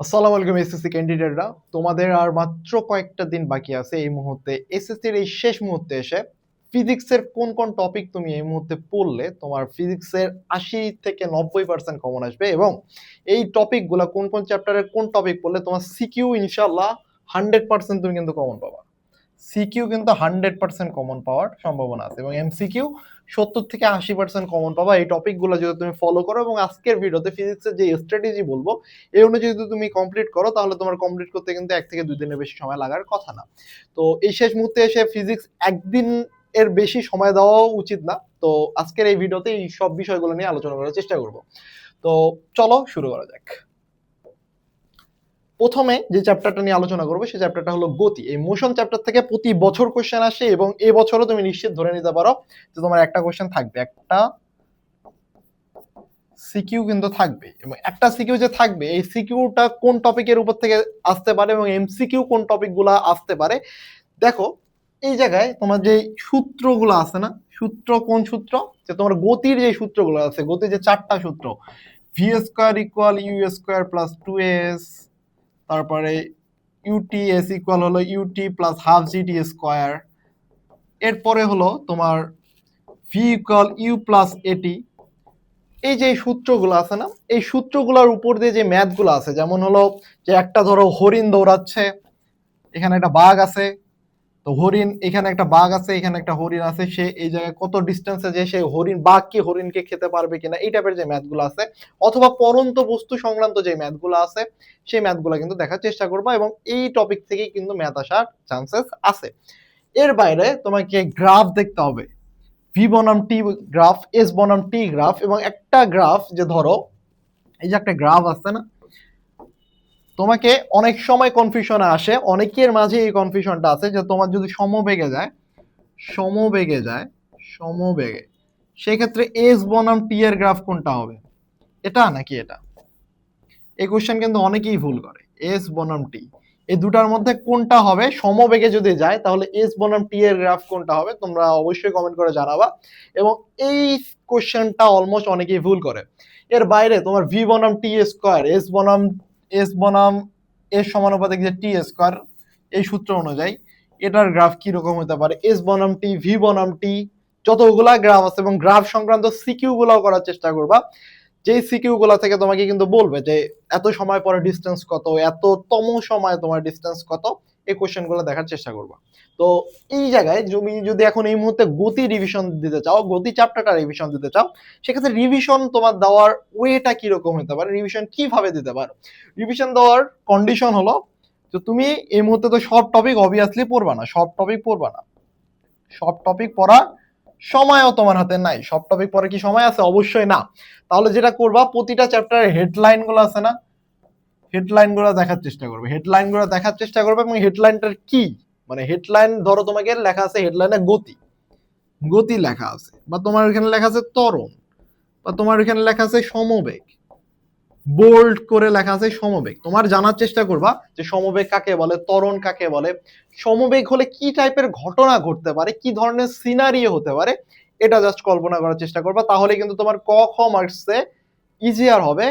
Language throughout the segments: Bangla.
আসসালামু আলাইকুম এসএসসি ক্যান্ডিডেটরা, তোমাদের আর মাত্র কয়েকটা দিন বাকি আছে। এই মুহূর্তে এসএসসির এই শেষ মুহূর্তে এসে ফিজিক্সের কোন কোন টপিক তুমি এই মুহূর্তে পড়লে তোমার ফিজিক্সের 80 থেকে 90% কমন আসবে, এবং এই টপিকগুলো কোন কোন চ্যাপ্টারের কোন টপিক পড়লে তোমার সিকিউ ইনশাল্লাহ 100% তুমি কিন্তু কমন পাবা। সিকিউ কিন্তু 100% কমন পাওয়ার সম্ভাবনা আছে, এবং এমসিকিউ 70 থেকে 80% কমন পাবা এই টপিকগুলো যদি তুমি ফলো করো। এবং আজকের ভিডিওতে ফিজিক্সের যে স্ট্র্যাটেজি বলবো এই অনুযায়ী যদি তুমি কমপ্লিট করো তাহলে তোমার কমপ্লিট করতে কিন্তু 1 থেকে 2 দিনের বেশি সময় লাগার কথা না। তো এই শেষ মুহূর্তে এসে ফিজিক্স একদিন এর বেশি সময় দেওয়াও উচিত না। তো আজকের এই ভিডিওতে এই সব বিষয়গুলো নিয়ে আলোচনা করার চেষ্টা করব। তো চলো শুরু করা যাক। প্রথমে যে চ্যাপ্টারটা নিয়ে আলোচনা করবো সেই চ্যাপ্টারটা হলো গতি। এই মোশন চ্যাপ্টার থেকে প্রতি বছর কোশ্চেন আসে, এবং এই বছরও তুমি নিশ্চিত ধরে নিতে পারো যে তোমার একটা কোশ্চেন থাকবে, একটা সিকিউ কিন্তু থাকবে। এবং একটা সিকিউ যে থাকবে, এই সিকিউটা কোন টপিকের উপর থেকে আসতে পারে এবং এমসিকিউ কোন টপিকগুলো আসতে পারে। দেখো, এই জায়গায় তোমার যে সূত্রগুলো আছে না, সূত্র কোন সূত্র, যে তোমার গতির যে সূত্রগুলো আছে, গতির যে 4টা সূত্র, v square equal u square plus 2s, তারপরে ইউটিএস ইকুয়াল হলো UT plus half GT square, এরপরে হলো তোমার ভি ইকুয়াল ইউ প্লাস এটি। এই যে সূত্রগুলো আছে না, এই সূত্রগুলোর উপর দিয়ে যে ম্যাথগুলো আছে, যেমন হলো যে একটা ধরো হরিণ দৌড়াচ্ছে, এখানে একটা বাঘ আছে, তো হরিণ, এখানে একটা বাঘ আছে, এখানে একটা হরিণ আছে, সে এই জায়গায় কত ডিস্টেন্সে যে সে হরিণ, বাঘ কি হরিণকে খেতে পারবে কিনা, এই টাইপের যে ম্যাথগুলো আছে, অথবা পরন্ত বস্তু সংক্রান্ত যে ম্যাথগুলো আছে, সেই ম্যাথগুলো কিন্তু দেখার চেষ্টা করবা, এবং এই টপিক থেকেই কিন্তু ম্যাথ আসার চান্সেস আছে। এর বাইরে তোমাকে গ্রাফ দেখতে হবে, ভি বনাম টি গ্রাফ, এস বনাম টি গ্রাফ, এবং একটা গ্রাফ, যে ধরো এই যে একটা গ্রাফ আছে না, তোমাকে অনেক সময় কনফিউশনে আসে, অনেকের মাঝে এই কনফিউশনটা আছে যে তোমার যদি সমবেগে যায়, সমবেগে যায়, সমবেগে, সেক্ষেত্রে এস বনাম টি এর গ্রাফ কোনটা হবে, এটা নাকি এটা? এই কোশ্চেন কিন্তু অনেকেই ভুল করে। এস বনাম টি, এই দুটার মধ্যে কোনটা হবে সমবেগে যদি যায়, তাহলে এস বনাম টি এর গ্রাফ কোনটা হবে, তোমরা অবশ্যই কমেন্ট করে জানাবা। এবং এই কোশ্চেনটা অলমোস্ট অনেকেই ভুল করে। এর বাইরে তোমার ভি বনাম টি স্কোয়ার, এস বনাম এস সমানুপাতিক যে টি স্কোয়ার, এই সূত্র অনুযায়ী এটার গ্রাফ কি রকম হতে পারে, এস বনাম টি, ভি বনাম টি, যতগুলা গ্রাফ আছে, এবং গ্রাফ সংক্রান্ত সিকিউ গুলাও করার চেষ্টা করবা। যেই সিকিউ গুলা থেকে তোমাকে কিন্তু বলবে যে এত সময় পরে ডিস্টেন্স কত, এততম সময় তোমার ডিস্টেন্স কত, এই কোশ্চেন গুলো দেখার চেষ্টা করবা। তো এই জায়গায় তুমি যদি এখন এই মুহূর্তে গতি রিভিশন দিতে চাও, গতি চ্যাপ্টারটা রিভিশন দিতে চাও, সেক্ষেত্রে রিভিশন তোমার দেওয়ার ওয়েটা কিরকম হতে পারে, রিভিশন কিভাবে দিতে পারো। রিভিশন দেওয়ার কন্ডিশন হলো যে তুমি এই মুহূর্তে তো সব টপিক অবভিয়াসলি পড়বা না, সব টপিক পড়বা না, সব টপিক পড়ার সময়ও তোমার হাতে নাই। সব টপিক পড়ার কি সময় আছে? অবশ্যই না। তাহলে যেটা করবা, প্রতিটা চ্যাপ্টারের হেডলাইন গুলো আছে না, হেডলাইন গুলো দেখার চেষ্টা করবে, হেডলাইন গুলো দেখার চেষ্টা করবে। এবং হেডলাইনটার কি, মানে হেডলাইন ধরো তোমাকে লেখা আছে হেডলাইনে গতি, গতি লেখা আছে, বা তোমার এখানে লেখা আছে ত্বরণ, বা তোমার এখানে লেখা আছে সমবেগ, বোল্ড করে লেখা আছে সমবেগ। তোমার জানার চেষ্টা করবা যে সমবেগ কাকে বলে, ত্বরণ কাকে বলে, সমবেগ হলে কি টাইপের ঘটনা ঘটতে পারে, কি ধরনের সিনারিও হতে পারে, এটা জাস্ট কল্পনা করার চেষ্টা করবা। তাহলে কিন্তু তোমার ক খ মার্কসে ইজিয়ার হবে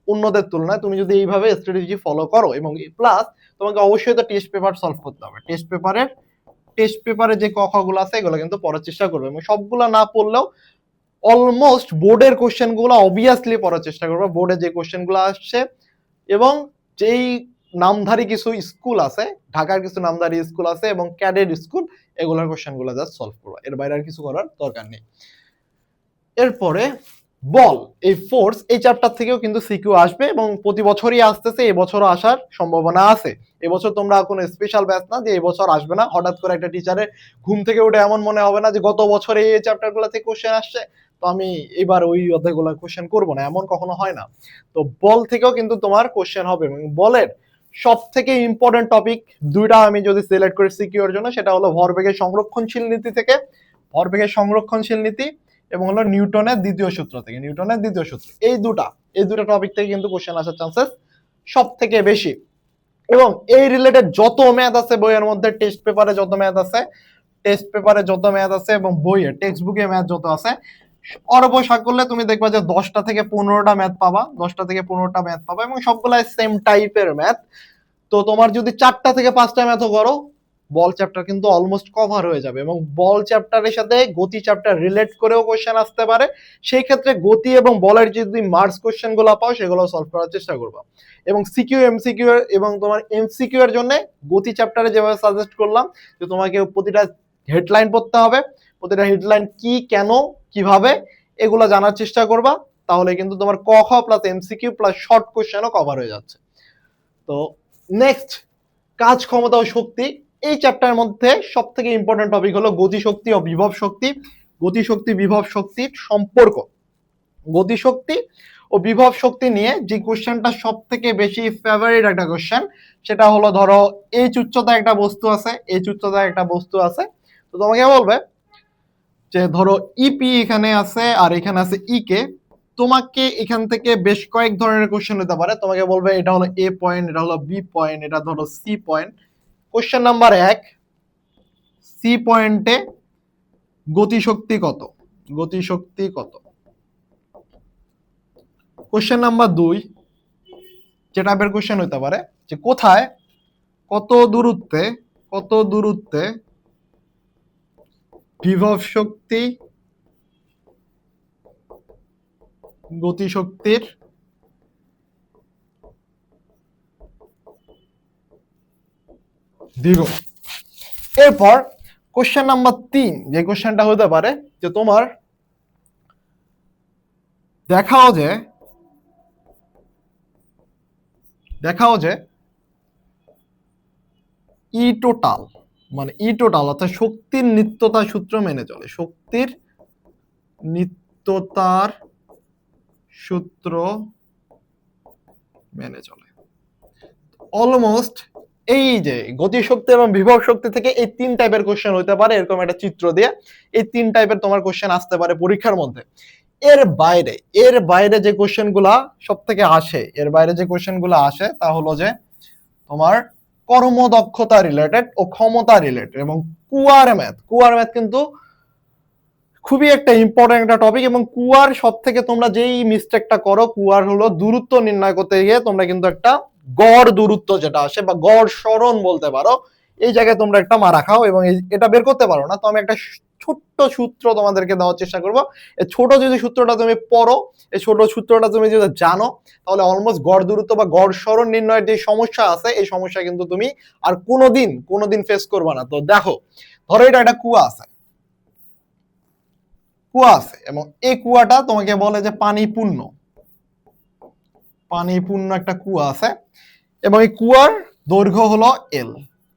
অন্যদের তুলনায়, তুমি যদি এইভাবে স্ট্র্যাটেজি ফলো করো। এবং প্লাস তোমাকে অবশ্যই তো টেস্ট পেপার সলভ করতে হবে। টেস্ট পেপারে যে ক খ গুলো আছে এগুলো কিন্তু পড়ার চেষ্টা করবে, এবং সবগুলো না পড়লেও অলমোস্ট বোর্ডের কোশ্চেন গুলো অবভিয়াসলি পড়ার চেষ্টা করবো, বোর্ডে যে কোশ্চেন গুলো আসছে। এবং যেই নামধারী কিছু স্কুল আছে, ঢাকার কিছু নামধারী স্কুল আছে এবং ক্যাডেট স্কুল, এগুলোর কোশ্চেন গুলো জাস্ট সলভ করবো, এর বাইরে আর কিছু করার দরকার নেই। এরপরে বল, এই ফোর্স, এই চ্যাপ্টার থেকেও কিন্তু সিকিউ আসবে, এবং প্রতি বছরই আসতেছে, এবছরও আসার সম্ভাবনা আছে। এবছর তোমরা কোনো স্পেশাল ব্যাচ না যে এবছর আসবে না। হঠাৎ করে একটা টিচারের ঘুম থেকে উঠে এমন মনে হবে না যে গত বছরে এই চ্যাপ্টার গুলো থেকে কোশ্চেন আসছে, তো আমি এবার ওই অধ্যায়গুলো কোশ্চেন করবো না, এমন কখনো হয় না। তো বল থেকেও কিন্তু তোমার কোশ্চেন হবে, এবং বলের সব থেকে ইম্পর্টেন্ট টপিক দুইটা আমি যদি সিলেক্ট করি সিকিউর জন্য, সেটা হলো ভরবেগের সংরক্ষণশীল নীতি থেকে, ভরবেগের সংরক্ষণশীল নীতি, এবং হলো নিউটনের দ্বিতীয় সূত্র থেকে, নিউটনের দ্বিতীয় সূত্র। এই দুটা টপিক থেকে কিন্তু কোশ্চেন আসার চান্সেস সব থেকে বেশি। এবং এই রিলেটেড যত ম্যাথ আছে বইয়ের মধ্যে, টেস্ট পেপারে যত ম্যাথ আছে, এবং বইয়ে টেক্সট বুকে ম্যাথ যত আছে, অর্বসাগ করলে তুমি দেখবা যে 10টা থেকে 15টা ম্যাথ পাবা, 10টা থেকে 15টা ম্যাথ পাবা, এবং সবগুলাই সেম টাইপের ম্যাথ। তো তোমার যদি 4টা থেকে 5টা ম্যাথও করো, বল চ্যাপ্টার কিন্তু অলমোস্ট কভার হয়ে যাবে। এবং বল চ্যাপ্টারের সাথে গতি চ্যাপ্টার রিলেট করেও কোশ্চেন আসতে পারে, সেই ক্ষেত্রে গতি এবং বলের যদি মার্কস কোশ্চেন গুলো পাও সেগুলো সলভ করার চেষ্টা করবা। এবং সিকিউ এমসিকিউ এবং তোমার এমসিকিউ এর জন্য গতি চ্যাপ্টারে যেভাবে সাজেস্ট করলাম যে তোমাকে প্রতিটা হেডলাইন পড়তে হবে, প্রতিটা হেডলাইন কি, কেন, কিভাবে, এগুলো জানার চেষ্টা করবা, তাহলে কিন্তু তোমার ক খ প্লাস এমসিকিউ প্লাস শর্ট কোশ্চেনও কভার হয়ে যাচ্ছে। তো নেক্সট, কাজ, ক্ষমতা ও শক্তি। এই চ্যাপ্টারের মধ্যে সব থেকে ইম্পর্টেন্ট টপিক হলো গতিশক্তি ও বিভব শক্তি। গতিশক্তি বিভব শক্তির সম্পর্ক। গতিশক্তি ও বিভব শক্তি নিয়ে যে কোশ্চেনটা সব থেকে বেশি ফেভারিট একটা কোশ্চেন, সেটা হলো ধরো এইচ উচ্চতায় একটা বস্তু আছে, এইচ উচ্চতায় একটা বস্তু আছে, তো তোমাকে বলবে যে ধরো ইপি এখানে আছে আর এখানে আছে ই কে, তোমাকে এখান থেকে বেশ কয়েক ধরনের কোশ্চেন হতে পারে। তোমাকে বলবে এটা হলো এ পয়েন্ট, এটা হলো বি পয়েন্ট, এটা ধরো C point. Question number 1, C পয়েন্টে গতিশক্তি কত? গতিশক্তি কত? কোশ্চেন নাম্বার 2, যে টাইপের কোশ্চেন হতে পারে যে কোথায়, কত দূরত্বে, কত দূরত্বে বিভব শক্তি গতিশক্তির দ্বিগুণ। এরপর কোশ্চেন নাম্বার 3, যে কোশ্চেনটা হতে পারে যে তোমার দেখাও যে ই টোটাল, মানে ই টোটাল অর্থাৎ শক্তির নিত্যতা সূত্র মেনে চলে, শক্তির নিত্যতার সূত্র মেনে চলে। অলমোস্ট এই যে গতিশক্তি এবং বিভব শক্তি থেকে এই 3 টাইপের কোশ্চেন হতে পারে, এরকম একটা চিত্র দিয়ে এই 3 টাইপের তোমার কোশ্চেন আসতে পারে পরীক্ষার মধ্যে। এর বাইরে যে কোশ্চেন গুলা সব থেকে আসে, এর বাইরে যে কোশ্চেন গুলা আসে তা হলো যে তোমার কর্মদক্ষতা রিলেটেড ও ক্ষমতা রিলেটেড, এবং কুয়ার ম্যাথ কিন্তু খুবই একটা ইম্পর্টেন্ট একটা টপিক। এবং কুয়ার সব থেকে তোমরা যেই মিস্টেকটা করো, কুয়ার হলো দূরত্ব নির্ণয় করতে গিয়ে তোমরা কিন্তু একটা গড় দূরত্ব যেটা আসে বা গড় সরণ বলতে পারো, এই জায়গায় তোমরা একটা মারা খাও এবং এটা বের করতে পারো না। তো আমি একটা ছোট্ট সূত্র তোমাদেরকে দেওয়ার চেষ্টা করবো। এই ছোট যদি সূত্রটা তুমি পড়ো, এই ছোট সূত্রটা তুমি যদি জানো, তাহলে অলমোস্ট গড় দূরত্ব বা গড় সরণ নির্ণয়ের যে সমস্যা আছে, এই সমস্যা কিন্তু তুমি আর কোনোদিন ফেস করবে না। তো দেখো, ধরো এটা একটা কুয়া আছে, এবং এই কুয়াটা তোমাকে বলে যে পানিপূর্ণ একটা কুয়া আছে, এবং এই কুয়ার দৈর্ঘ্য হলো এল।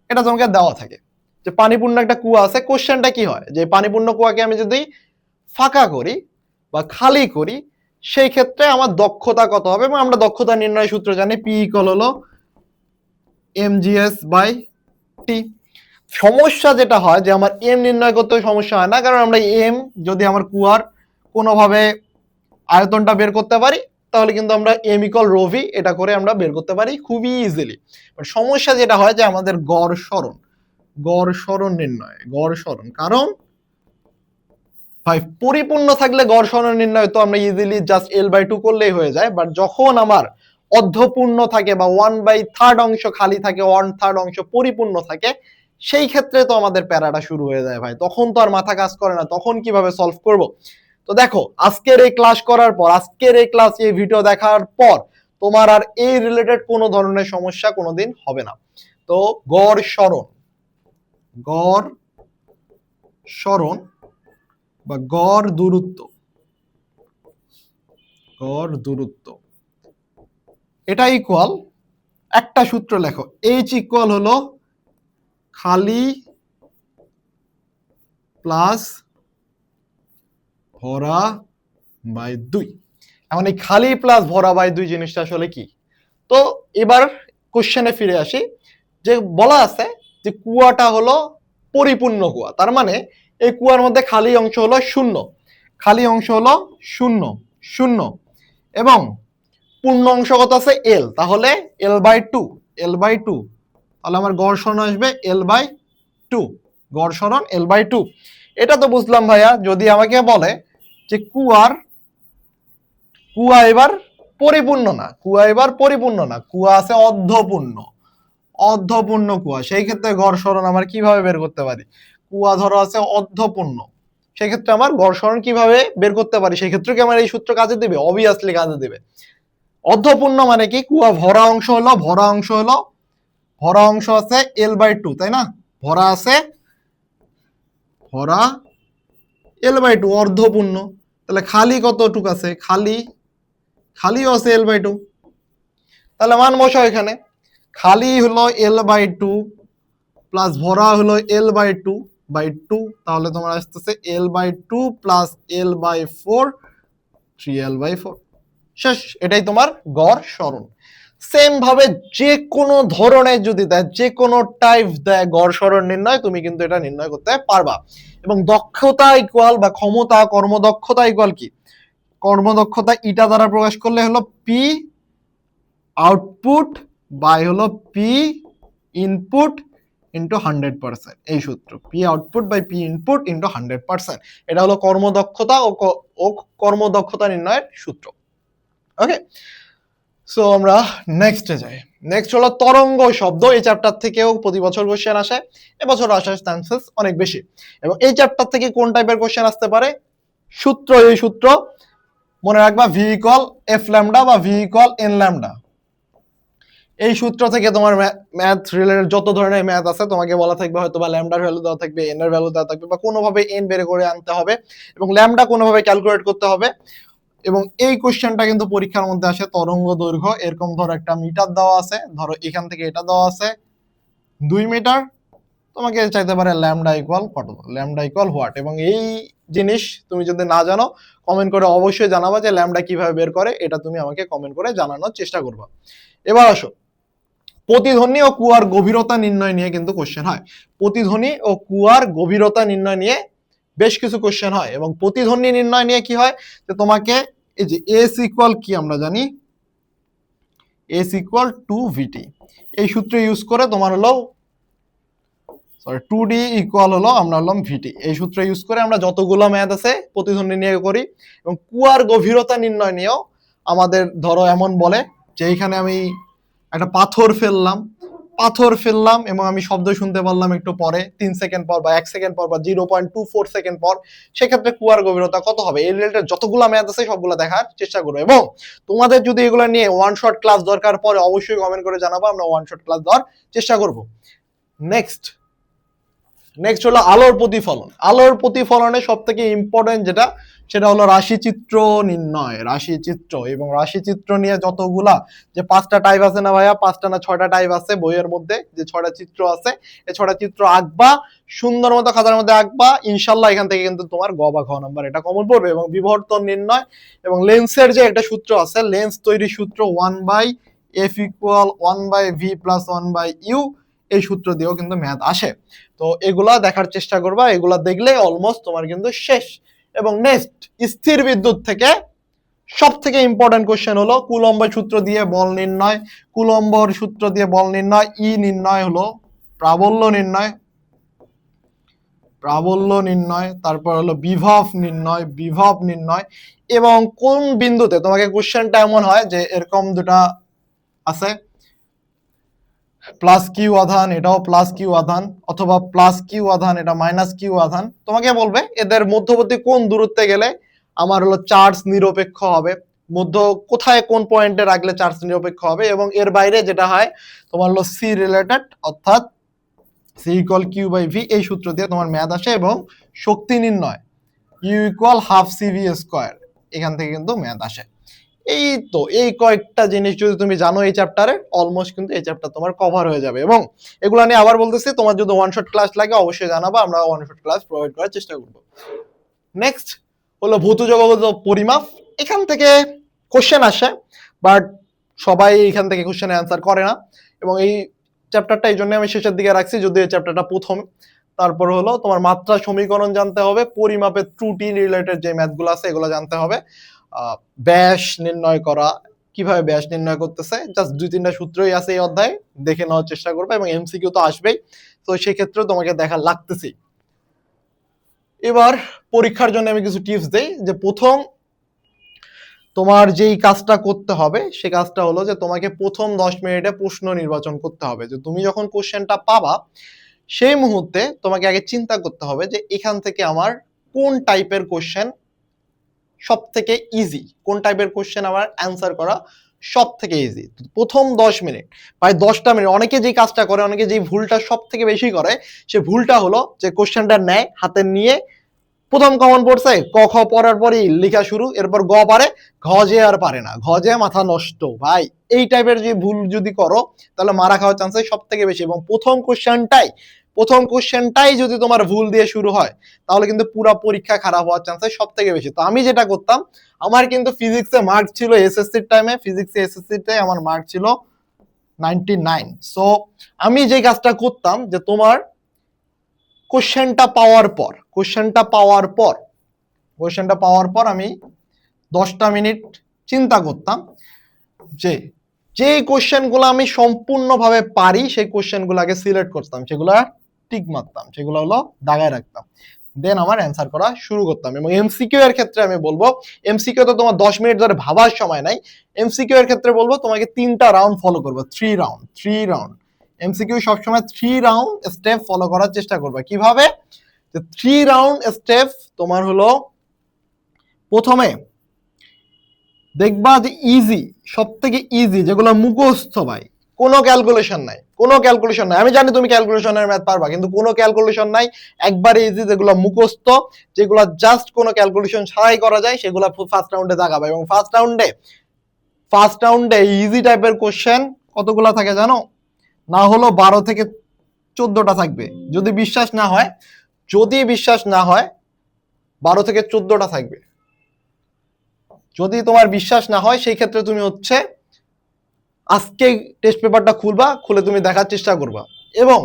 এটা তোমাকে দেওয়া থাকে যে পানিপূর্ণ একটা কুয়া আছে। কোশ্চেনটা কি হয় যে পানিপূর্ণ কুয়াকে আমি যদি ফাঁকা করি বা খালি করি, সেই ক্ষেত্রে আমার দক্ষতা কত হবে, এবং আমরা দক্ষতা নির্ণয় সূত্র জানি, পি ইকুয়াল হলো mgs বাই টি। সমস্যা যেটা হয় যে আমার এম নির্ণয় করতে সমস্যা হয় না, কারণ আমরা এম যদি আমার কুয়ার কোনোভাবে আয়তনটা বের করতে পারি, তাহলে কিন্তু আমরা এম ইকুয়াল রো ভি এটা করে আমরা বের করতে পারি খুবই ইজিলি। বাট সমস্যা যেটা হয় যে আমাদের গড় সরণ নির্ণয়, কারণ ভাই পরিপূর্ণ থাকলে গড় সরণ নির্ণয় তো আমরা ইজিলি জাস্ট L/2 করলেই হয়ে যায়। বাট যখন আমার অর্ধপূর্ণ থাকে বা 1/3 অংশ খালি থাকে, 1/3 অংশ পরিপূর্ণ থাকে, সেই ক্ষেত্রে তো আমাদের প্যারাটা শুরু হয়ে যায় ভাই, তখন তো আর মাথা কাজ করে না, তখন কিভাবে সলভ করব। তো দেখো, আজকের এই ক্লাস করার পর, এই ভিডিও দেখার পর তোমার আর এই রিলেটেড কোনো ধরনের সমস্যা কোনোদিন হবে না। তো গড় সরণ বা গড় দূরত্ব এটা ইকুয়াল, একটা সূত্র লেখো, এইচ ইকুয়াল হলো খালি প্লাস ভরা বাই 2। এখন এই খালি প্লাস ভরা বাই 2 জিনিসটা আসলে কি? তো এবার কোশ্চেনে ফিরে আসি, যে বলা আছে যে কুয়াটা হলো পরিপূর্ণ কুয়া, তার মানে এই কুয়ার মধ্যে খালি অংশ হলো শূন্য, এবং পূর্ণ অংশ কত আছে এল, তাহলে L/2, তাহলে আমার গড় সরণ আসবে L/2, এটা তো বুঝলাম ভাইয়া। যদি আমাকে বলে যে কুয়া এবার পরিপূর্ণ না, কুয়া আছে অর্ধপূর্ণ কুয়া। সেই ক্ষেত্রে গড় সরণ আমার কিভাবে বের করতে পারি? কুয়া ধরো আছে অর্ধপূর্ণ, সেই ক্ষেত্রে আমার গড় সরণ কিভাবে বের করতে পারি? সেই ক্ষেত্রে কি আমার এই সূত্র কাজে দিবে? অবভিয়াসলি কাজে দিবে। অর্ধপূর্ণ মানে কি? কুয়া ভরা অংশ আছে L/2, তাই না? ভরা L/2, অর্ধপূর্ণ। তাহলে খালি কতটুক আছে? খালিও আছে L/2। তাহলে মান বসাও এখানে, খালি হলো L/2 প্লাস ভরা হলো L/2 তাহলে তোমার আসতেছে L/2 প্লাস L/4, 3L/4। শেষ। এটাই তোমার গড় সরণ। সেম ভাবে যে কোনো ধরনের যদি দেয়, যে কোনো টাইপ দেয় গড় সরণ নির্ণয়, তুমি কিন্তু এটা নির্ণয় করতে পারবা। এবং দক্ষতা ইকুয়াল বা ক্ষমতা, কর্মদক্ষতা ইকুয়াল কি? কর্মদক্ষতা ইটা দ্বারা প্রকাশ করলে হলো পি আউটপুট বাই হলো পি ইনপুট ইন্টু 100%। এই সূত্র, P output by P input into 100%। এটা হলো কর্মদক্ষতা ও কর্মদক্ষতা নির্ণয়ের সূত্র। ওকে, সো আমরা নেক্সটে যাই। নেক্সট হলো তরঙ্গ শব্দ। এই চ্যাপ্টার থেকেও প্রতি বছর কোশ্চেন আসে, এবছর আসার চান্সেস অনেক বেশি। এবং এই চ্যাপ্টার থেকে কোন টাইপের কোশ্চেন আসতে পারে? সূত্র, এই সূত্র মনে রাখবা, ভি ইকুয়াল এফ ল্যামডা বা ভি ইকুয়াল এন ল্যামডা। এই সূত্র থেকে তোমার ম্যাথ রিলেটেড যত ধরনের ম্যাথ আছে তোমাকে বলা থাকবে, হয়তো বা ল্যামডার ভ্যালু দেওয়া থাকবে, এন এর ভ্যালু দেওয়া থাকবে, বা কোনোভাবে এন বের করে আনতে হবে এবং ল্যামডা কোনোভাবে ক্যালকুলেট করতে হবে। এবং এই কোশ্চেনটা কিন্তু পরীক্ষার মধ্যে আসে। তরঙ্গ দৈর্ঘ্য এরকম ধরো একটা মিটার দেওয়া আছে, ধরো এখান থেকে এটা দেওয়া আছে 2 মিটার, তোমাকে চাইতে পারে ল্যামডা ইকুয়াল কত, ল্যামডা ইকুয়াল হোয়াট। এবং এই জিনিস তুমি যদি না জানো, কমেন্ট করে অবশ্যই জানাবা যে ল্যামডা কিভাবে বের করে, এটা তুমি আমাকে কমেন্ট করে জানানোর চেষ্টা করবা। এবার আসো, প্রতিধ্বনি ও কুয়ার গভীরতা নির্ণয় নিয়ে কিন্তু কোশ্চেন হয়। প্রতিধ্বনি ও কুয়ার গভীরতা নির্ণয় নিয়ে বেশ কিছু কোশ্চেন হয়। এবং প্রতিধ্বনি নির্ণয় নিয়ে কি হয়, যে তোমাকে এই যে এস ইকুয়াল কি আমরা জানি, এস ইকুয়াল টু ভিটি, এই সূত্র ইউজ করে তোমার হলো টু ডি ইকুয়াল হলো আমরা হলাম ভিটি, এই সূত্র ইউজ করে আমরা যতগুলো ম্যাথ আছে প্রতিধ্বনি নিয়ে করি। এবং কুয়ার গভীরতা নির্ণয় নিয়েও আমাদের ধরো এমন বলে যে এইখানে আমি একটা পাথর ফেললাম এবং আমি শব্দ শুনতে পারলাম একটু পরে, 3 সেকেন্ড পর বা 1 সেকেন্ড পর বা 0.24 সেকেন্ড পর, সেক্ষেত্রে কুয়ার গভীরতা কত হবে? এই রিলেটেড যতগুলো ম্যাথ আছে সবগুলো দেখার চেষ্টা করবো। এবং তোমাদের যদি এগুলো নিয়ে ওয়ান শট ক্লাস দরকার পরে অবশ্যই কমেন্ট করে জানাবো, আমরা ওয়ান শট ক্লাস দেওয়ার চেষ্টা করব। নেক্সট হলো আলোর প্রতিফলন। আলোর প্রতিফলনে সব থেকে ইম্পর্টেন্ট যেটা, সেটা হলো রাশিচিত্র নির্ণয়, রাশিচিত্র। এবং রাশিচিত্র নিয়ে যতগুলা যে 5টা টাইপ আছে না ভাইয়া, 5টা না 6টা টাইপ আছে বইয়ের মধ্যে, যে 6টা চিত্র আছে, এই 6টা চিত্র আঁকবা, সুন্দর মতো খাতার মধ্যে আঁকবা, ইনশাল্লাহ এখান থেকে কিন্তু তোমার গ বা ঘ নাম্বার এটা কমন পড়বে। এবং বিবর্তন নির্ণয় এবং লেন্সের যে একটা সূত্র আছে, লেন্স তৈরির সূত্র 1/f equal 1/v plus 1/u, এই সূত্র দিয়েও কিন্তু ম্যাথ আসে। তো এগুলা দেখার চেষ্টা করবা, এগুলা দেখলে অলমোস্ট তোমার কিন্তু শেষ। এবং নেক্সট, স্থির বিদ্যুৎ থেকে সব থেকে ইম্পর্টেন্ট কোশ্চেন হলো কুলম্বের সূত্র দিয়ে বল নির্ণয়। কুলম্বর সূত্র দিয়ে বল নির্ণয়, ই নির্ণয় হলো প্রাবল্য নির্ণয়, তারপর হলো বিভব নির্ণয়। এবং কোন বিন্দুতে তোমাকে কোশ্চেনটা এমন হয় যে এরকম দুটা আছে, প্লাস কিউ আধান, এটাও প্লাস কিউ আধান, অথবা প্লাস কিউ আধান, এটা মাইনাস কিউ আধান, তোমাকে বলবে এদের মধ্যবর্তী কোন দূরত্বে গেলে আমার হলো চার্জ নিরপেক্ষ হবে, কোথায় কোন পয়েন্টে রাখলে চার্জ নিরপেক্ষ হবে। এবং এর বাইরে যেটা হয় তোমার হলো সি রিলেটেড, অর্থাৎ C equal Q by V, এই সূত্র দিয়ে তোমার ম্যাথ আসে। এবং শক্তি নির্ণয়, U equal half CV square, এখান থেকে কিন্তু ম্যাথ আসে। এই তো এই কয়েকটা জিনিস যদি তুমি জানো এই চ্যাপ্টারে, অলমোস্ট কিন্তু এই চ্যাপ্টার তোমার কভার হয়ে যাবে। এবং এগুলো নিয়ে আবার বলতেছি, তোমার যদি ওয়ান শট ক্লাস লাগে অবশ্যই জানাবো, আমরা ওয়ান শট ক্লাস প্রোভাইড করার চেষ্টা করব। নেক্সট হলো ভৌত জগৎ পরিমাপ। এখান থেকে কোশ্চেন আসে, বাট সবাই এখান থেকে কোশ্চেনের অ্যান্সার করে না। এবং এই চ্যাপ্টারটা এই জন্য আমি শেষের দিকে রাখছি, যদি এই চ্যাপ্টারটা প্রথম। তারপর হলো তোমার মাত্রা সমীকরণ জানতে হবে, পরিমাপের ত্রুটি রিলেটেড যে ম্যাথগুলো আছে এগুলো জানতে হবে, ব্যাস নির্ণয় করা, কিভাবে ব্যাস নির্ণয় করতেছে, জাস্ট 2-3টা সূত্রই আছে এই অধ্যায়ে, দেখে নেওয়ার চেষ্টা করবে। এবং এমসিকিউ তো আসবেই, তো সেই ক্ষেত্রে তোমাকে দেখা লাগতেছি। এবার পরীক্ষার জন্য আমি কিছু টিপস দেই, যে প্রথম তোমার যেই কাজটা করতে হবে সেই কাজটা হলো যে তোমাকে প্রথম 10 মিনিটে প্রশ্ন নির্বাচন করতে হবে। যে তুমি যখন কোশ্চেনটা পাবা সেই মুহূর্তে তোমাকে আগে চিন্তা করতে হবে যে এখান থেকে আমার কোন টাইপের কোশ্চেন সব থেকে ইজি, কোন টাইপের কোশ্চেন আমার অ্যান্সার করা সব থেকে ইজি। প্রথম 10 মিনিট, প্রায় 10টা মিনিট অনেকে যেই কাজটা করে, অনেকে যেই ভুলটা সব থেকে বেশি করে, সে ভুলটা হলো যে কোশ্চেনটা নেয় হাতে নিয়ে, প্রথম কমন পড়ছে ক খ পড়ার পরই লেখা শুরু, এরপর গ পারে, ঘ যে আর পারে না, ঘ যে মাথা নষ্ট ভাই। এই টাইপের যে ভুল যদি করো তাহলে মারা খাওয়ার চান্স সব থেকে বেশি। এবং প্রথম কোশ্চেনটাই যদি তোমার ভুল দিয়ে শুরু হয় তাহলে কিন্তু পুরো পরীক্ষা খারাপ হওয়ার চান্স সব থেকে বেশি। তো আমি যেটা করতাম, আমার কিন্তু ফিজিক্সে মার্ক ছিল এসএসসির টাইমে, ফিজিক্সে এসএসসিতে আমার মার্ক ছিল 99। সো আমি যে কাজটা করতাম যে তোমার কোশ্চেনটা পাওয়ার পর আমি 10টা মিনিট চিন্তা করতাম যে যে কোশ্চেনগুলো আমি সম্পূর্ণভাবে পারি সেই কোশ্চেনগুলো আগে সিলেক্ট করতাম, সেগুলো টিক মারতাম, সেগুলো হলো দাগায় রাখতাম, দেন আমার অ্যান্সার করা শুরু করতাম। এবং এমসিকিউ এর ক্ষেত্রে আমি বলবো, এমসিকিউ তো তোমার 10 মিনিট ধরে ভাবার সময় নাই, এমসিকিউ এর ক্ষেত্রে বলবো তোমাকে 3টা রাউন্ড ফলো করবে, 3 রাউন্ড এমসিকিউ সবসময় 3 রাউন্ড স্টেপ ফলো করার চেষ্টা করবে। কিভাবে? 3 রাউন্ড স্টেপ তোমার হলো, প্রথমে দেখবা যে ইজি, সব থেকে ইজি যেগুলো মুখস্থ ভাই, কোনো ক্যালকুলেশন নাই। আমি জানি তুমি ক্যালকুলেশনের ম্যাথ পারবা, কিন্তু কোনো ক্যালকুলেশন নাই, একবারে ইজি যেগুলো মুখস্থ, যেগুলো জাস্ট কোনো ক্যালকুলেশন ছাড়াই করা যায়, সেগুলো ফার্স্ট রাউন্ডে দাগাবে। এবং ফার্স্ট রাউন্ডে ইজি টাইপের কোশ্চেন কতগুলো থাকে জানো? না হলো 12 থেকে 14টা থাকবে। যদি বিশ্বাস না হয় 12 থেকে 14টা থাকবে। যদি তোমার বিশ্বাস না হয় সেই ক্ষেত্রে তুমি হচ্ছে আজকে টেস্ট পেপারটা খুলে তুমি দেখার চেষ্টা করবা। এবং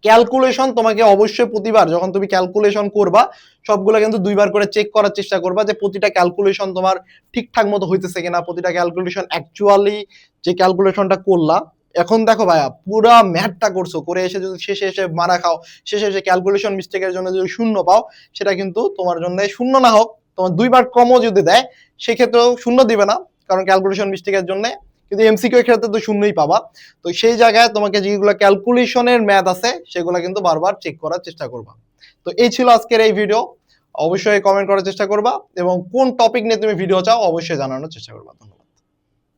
ক্যালকুলেশন তোমাকে অবশ্যই প্রতিবার যখন তুমি ক্যালকুলেশন করবা সবগুলো কিন্তু 2বার করে চেক করার চেষ্টা করবা যে প্রতিটা ক্যালকুলেশন তোমার ঠিকঠাক মতো হইতেছে কিনা, প্রতিটা ক্যালকুলেশন অ্যাকচুয়ালি যে ক্যালকুলেশনটা করলা, এখন দেখো ভাইয়া পুরা ম্যাথটা করছো, করে এসে যদি শেষে এসে মারা খাও, শেষে এসে ক্যালকুলেশন মিস্টেকের জন্য যদি 0 পাও, সেটা কিন্তু তোমার জন্য 0 না হোক, তোমার 2বার কমও যদি দেয় সেক্ষেত্রেও 0 দিবে না, কারণ ক্যালকুলেশন মিস্টেকের জন্য। কিন্তু এমসিকিউ এর ক্ষেত্রে তো 0ই পাবা। তো সেই জায়গায় তোমাকে যেগুলো ক্যালকুলেশনের ম্যাথ আছে সেগুলো কিন্তু বারবার চেক করার চেষ্টা করবা। তো এই ছিল আজকের এই ভিডিও, অবশ্যই কমেন্ট করার চেষ্টা করবা এবং কোন টপিক নিয়ে তুমি ভিডিও চাও অবশ্যই জানানোর চেষ্টা করবা।